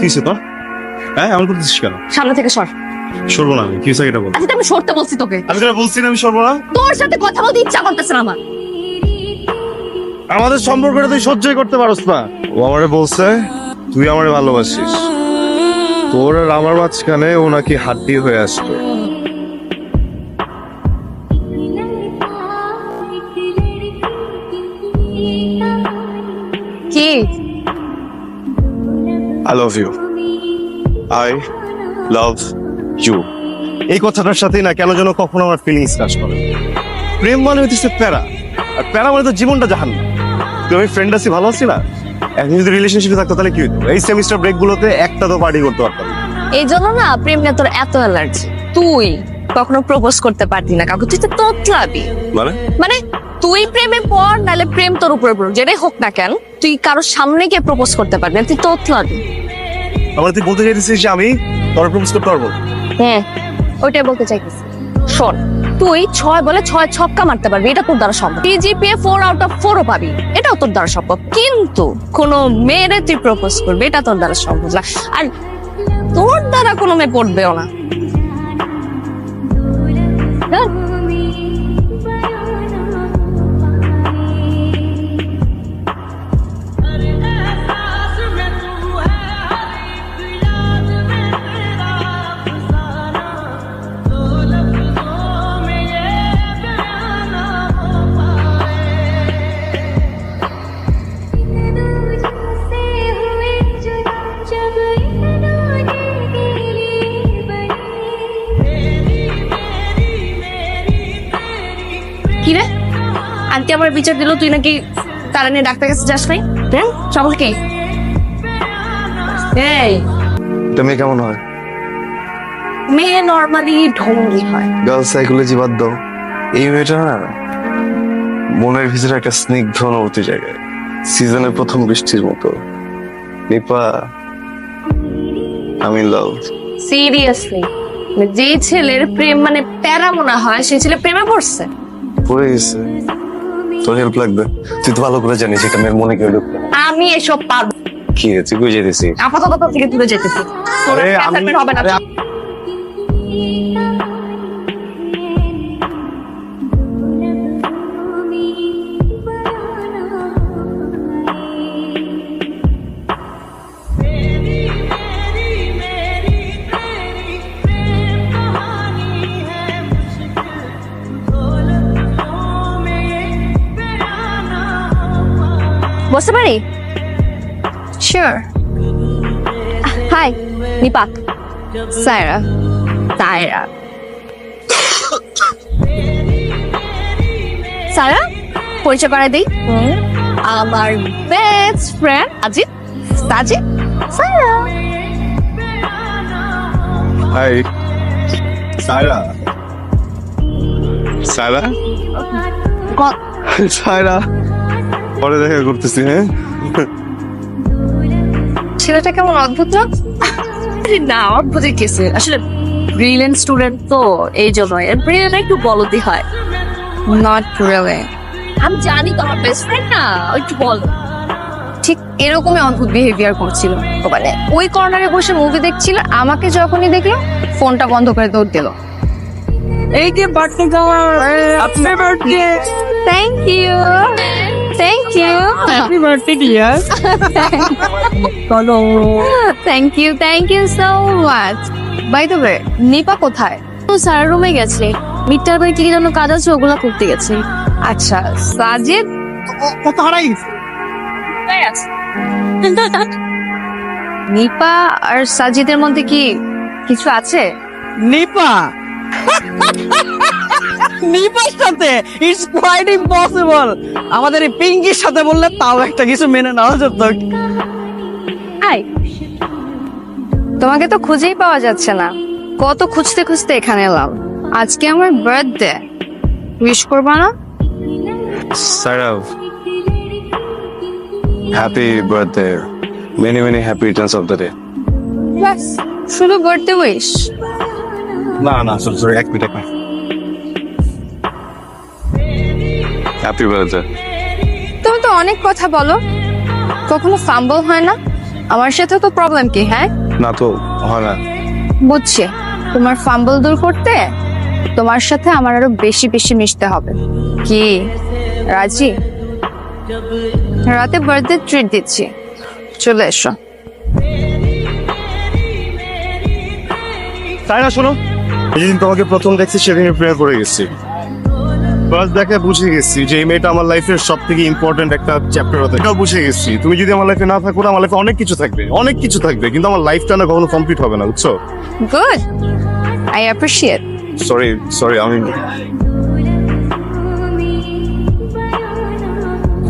কিসে তো? হ্যাঁ, এমন করতেছিস কেন? সামনে থেকে সর। সরবো না আমি, কি হয়েছে এটা বল। আচ্ছা আমি সরতে বলছি তোকে। আমি তোরা বলছি না আমি সরবো না। তোর সাথে কথা বলতে ইচ্ছা করতেছে না আমার। আমাদের সম্পর্কটা তুই সহ্যই করতে পারস না। ও আমারে বলছে তুই আমারে ভালোবাসিস, তোর আর আমার মাঝখানে ও নাকি হাড্ডি হয়ে আসবে। কি? I love you. I love you. এই কথাটার সাথেই না কেন যেন কখনো আমার ফিলিংস কাজ করে। প্রেম মানে হচ্ছে প্যারা, আর প্যারা মানে তো জীবনটা জাহান্নাম। তুই আমি ফ্রেন্ড আছি, ভালো আছি না? এখন যদি রিলেশনশিপে থাকতো তাহলে কি হতো? এই সেমিস্টার ব্রেক গুলোতে একটা তো পার্টি করতে পারতাম। এই জন্য না প্রেম নিয়ে তোর এত অ্যালার্জি। তুই কখনো প্রপোজ করতে পারতি না কাউকে, তুই তো তোতলাবি। মানে তুই প্রেমে পড়, নাহলে প্রেম তোর উপরে পড়ুক, যেটাই হোক না কেন তুই কারোর সামনে গিয়ে প্রপোজ করতে পারবি না, তুই তোতলাবি। আমার তুই বলতে চাইতেছিস যে আমি তোর প্রপোজ করতে পারবো? হ্যাঁ, ওইটাই বলতে চাইতেছি। শোন, তুই 6 বলে 6 ছক্কা মারতে পারবি, এটা তোর দ্বারা সম্ভব। জিপিএ 4 আউট অফ 4 পাবি, এটাও তোর দ্বারা সম্ভব। কিন্তু কোনো মেয়েরে তুই প্রপোজ করবি, এটা তোর দ্বারা সম্ভব না। আর তোর দ্বারা কোনো মেয়ে পড়বেও না। কিরে, আন্টি আমার বিচার দিল তুই নাকি তারা নিয়ে ডাক্তার কাছে যাস নাই? হ্যাঁ, সবাই কি? এই তুমি কেমন হয়? মেয়ে নর্মালি ঢঙ্গি হয়। গার্ল সাইকোলজি বাদ দাও, এই মেয়েটা না মনের ভিতরে একটা স্নিগ্ধ অনুভূতি জায়গায়, সিজনের প্রথম বৃষ্টির মতো। নিপা, আমি লাভ। সিরিয়াসলি যে ছেলের প্রেম মানে প্যারা মনে হয়, সেই ছেলে প্রেমে পড়ছে। পড়ে গেছে। তোর হেল্প লাগবে? তুই তো ভালো করে জানিস এটা মেয়ের মনে কেউ ঢুকবে। আমি এসব পারবো। কি রে, তুই কই যেতেছিস? আপাতত তোর থেকে দূরে যেতেছি। আরে আমি হবে না। বসতে পারি? শিওর। হাই, নিপাক। সায়রা। সায়রা। সায়রা, পরিচয় করাই দিই। আমার best friend Ajit. Sajid. Saira. Hi Saira. Saira, Saira, পরে দেখা করতেছি। হ্যাঁ, ছেলেটা কেমন অদ্ভুত না? না, অদ্ভুত কেসে আসলে ব্রিলিয়েন্ট স্টুডেন্ট তো, এই জন্য ব্রিলিয়েন্ট একটু বলদি হয়। Not really. আমি জানি তো আমার বেস্ট ফ্রেন্ড না, একটু বল। ঠিক এরকমই অদ্ভুত বিহেভিয়ার করছিল। মানে ওই কর্নারে বসে মুভি দেখছিল, আমাকে যখনই দেখলো ফোনটা বন্ধ করে দৌড় দিল। এই যে birthday girl, happy birthday. Thank you, thank you, happy birthday dear. Thank you so much. By the way, Nipa কোথায়? ও স্যার রুমে গেছে, মিড টার্মের কি যেন কাজ আছে, ওগুলা করতে গেছে। আচ্ছা, সাজিদ কত হারাই নিপা আর সাজিদের মধ্যে কি কিছু আছে? নিপা নিপার সাথে ইটস কোয়াইট ইম্পসিবল। আমাদের এই পিঙ্কির সাথে বললে তাও একটা কিছু মেনে নেওয়া যেত। আই, তোমাকে তো খুঁজেই পাওয়া যাচ্ছে না, কত খুঁজতে খুঁজতে এখানে এলাম। আজকে আমার বার্থডে, উইশ করবা না? Saira, happy birthday, many many happy Returns of the day. ব্যাস, শুধু বার্থডে উইশ? না না, সরি, এক মিনিট। Happy birthday. তুমি তো অনেক কথা বলো, কখনো ফাম্বল হয় না? আমার সাথে তো প্রবলেম কি? হ্যাঁ, না তো হয় না। বুঝছি। তোমার ফাম্বল দূর করতে তোমার সাথে আমার আরো বেশি বেশি মিশতে হবে। কি রাজি? রাতে বার্থডে ট্রিট দিচ্ছি, চলে এসো। তাই না, শোনো, যেদিন তোমাকে প্রথম দেখছি সেদিন প্রেয়ার করে গেছি। ফার্স্ট দেখে বুঝে গেছি যে এই মেয়েটা আমার লাইফের সব থেকে ইম্পর্টেন্ট একটা চ্যাপ্টার হতে। এটাও বুঝে গেছি তুমি যদি আমার লাইফে না থাকো, আমার লাইফে অনেক কিছু থাকবে, অনেক কিছু থাকবে, কিন্তু আমার লাইফটা না কখনো কমপ্লিট হবে না, বুঝছো? Good, I appreciate. সরি আমি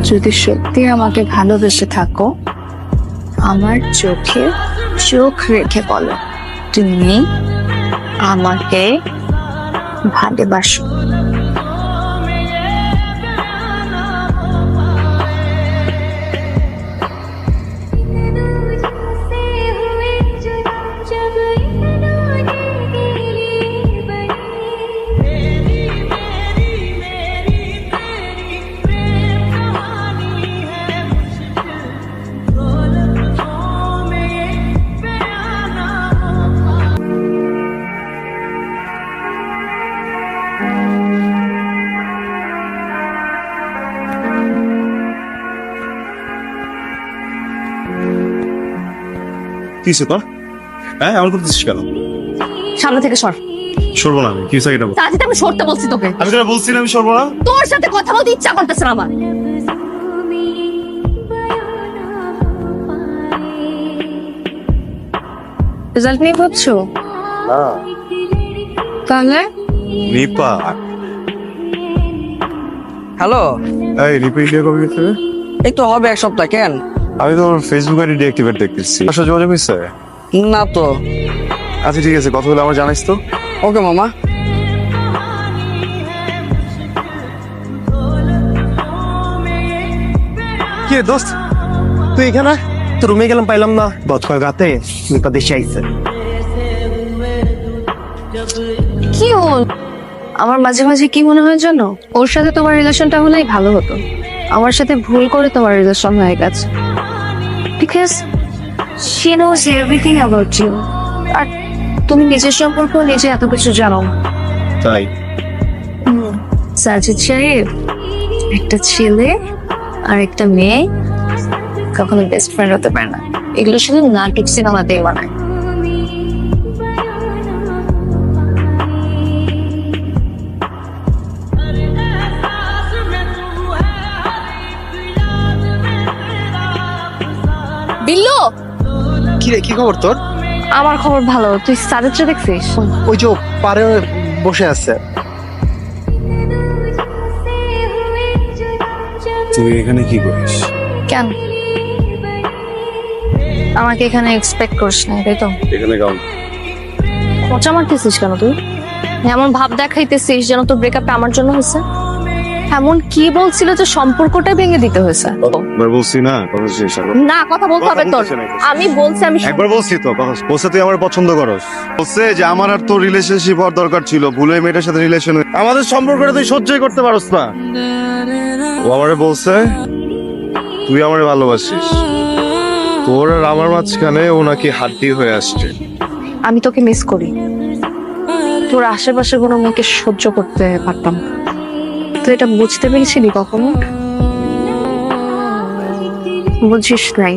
যদি সত্যি আমাকে ভালোবেসে থাকো, আমার চোখে চোখ রেখে বলো তুমি আমাকে ভালোবাসো। কিসে তোর? হ্যাঁ, আমার করতেছিস কেন? সামনে থেকে সর। সরবো না আমি, কি হয়েছে এটা বল। তাজিদ, আমি সরতে বলছি তোকে। আমি তোরা বলছি না আমি সরবো না। তোর সাথে কথা বলতে ইচ্ছা করতেছে না আমার। রেজাল্ট নিয়ে ভাবছো? না তাহলে রিপা, হ্যালো, এই রিপা ইন্ডিয়া কবে গেছে? এই তো হবে 1 সপ্তাহ। কেন? আমি তো ফেসবুক আইডি ডিঅ্যাক্টিভেট দেখতেছি। আসলে যোগাযোগ হয়েছে? না তো। আচ্ছা ঠিক আছে, কথা বলে আমার জানাইস তো। ওকে মামা। কি রে দোস্ত, তুই এখানে? তো রুমে গেলাম, পাইলাম না। গতকাল রাতে রিপা দেশে আইছে। কি হল? আমার মাঝে মাঝে কি মনে হয় জানো, ওর সাথে তোমার রিলেশনটা হলেই ভালো হতো। আমার সাথে ভুল করে তোমার রিলেশন হয়ে গেছে। Because she knows everything about you, আর তুমি নিজের সম্পর্ক নিজে এত কিছু জানো না। তাই? সাজিদ সাহেব, একটা ছেলে আর একটা মেয়ে কখনো বেস্ট ফ্রেন্ড হতে পারে না। এগুলো শুধু নাটক সিনেমাতেই বানায়। বিল্লু, কি রে, কি খবর তোর? আমার খবর ভালো। তুই সাজিদকে দেখছিস? ওই যে পারে বসে আছে। তুই এখানে কি করিস? কেন আমাকে এখানে এক্সপেক্ট করিস না, তাই তো? এখানে কাউন খোঁচা মারতেছিস কেন তুই? এমন ভাব দেখাইতেছিস যেন তোর ব্রেকআপটা আমার জন্য হয়েছে। এমন কি বলছিল যে সম্পর্কটা ভেঙে দিতে হয়েছে? একবার বলছি না, কথা শেষ হলো। না, কথা বলতে হবে তোর। আমি বলছি আমি একবার বলছি তো, কথা বলছে তুই আমার পছন্দ করস। বলছে যে আমার আর তোর রিলেশনশিপ হওয়ার দরকার ছিল, ভুলে মেয়েটার সাথে রিলেশন, আমাদের সম্পর্কটা তুই সহ্যই করতে পারস না। ও আমারে বলছে তুই আমারে ভালোবাসিস, তোর আর আমার মাঝখানে ও নাকি হাড্ডি হয়ে আসছে। আমি তোকে মিস করি। তোর আশেপাশে কোনো মেয়েকে সহ্য করতে পারতাম না। তুই এটা বুঝতে পেরেছিলি কখনো? বুঝিস নাই।